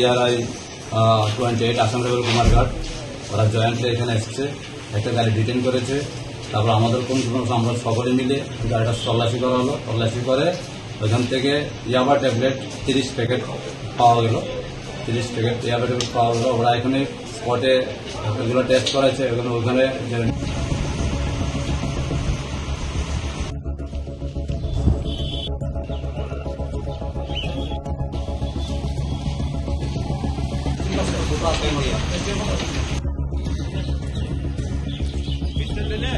DRI 28 Assam level Kumarghat, ওরা jointly এখানে এসেছে, একটা গাড়ি ডিটেন করেছে। তারপর আমাদের আমরা সকলে মিলে গাড়িটা তল্লাশি করা হলো। তল্লাশি করে ওইখান থেকে ইয়াবা ট্যাবলেট 30 প্যাকেট পাওয়া গেল। 30 প্যাকেট ইয়াবা ট্যাবলেট পাওয়া গেল। ওরা এখানে স্পটে এগুলো টেস্ট করেছে। ওখানে Mr. Lele,